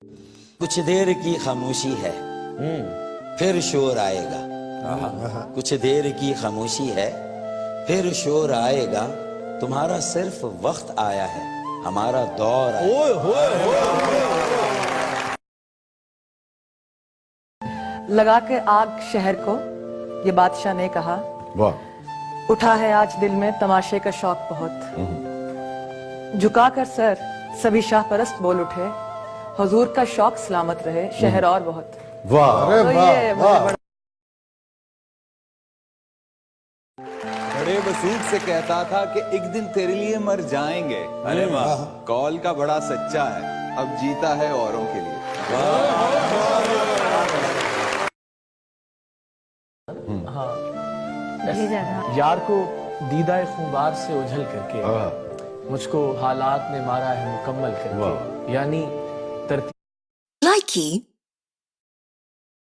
कुछ देर की खामोशी है, फिर शोर आएगा। कुछ देर की खामोशी है, फिर शोर आएगा। तुम्हारा सिर्फ वक्त आया है, हमारा दौर आएगा। लगा के आग शहर को, ये बादशाह ने कहा। वाह। उठा है आज दिल में तमाशे का शौक बहुत। झुकाकर सर सभी शाह परस्त बोल उठे, हुजूर का शौक सलामत रहे शहर और बहुत। वाह। अरे तो वाह, ये वाह। बड़े वसूख से कहता था कि एक दिन तेरे लिए मर जाएंगे। अरे वाह, कौल का बड़ा सच्चा है, अब जीता है औरों के लिए। यार को दीदाए खूंबार से उझल करके मुझको हालात ने मारा है मुकम्मल करके, यानी तरतीब। Likey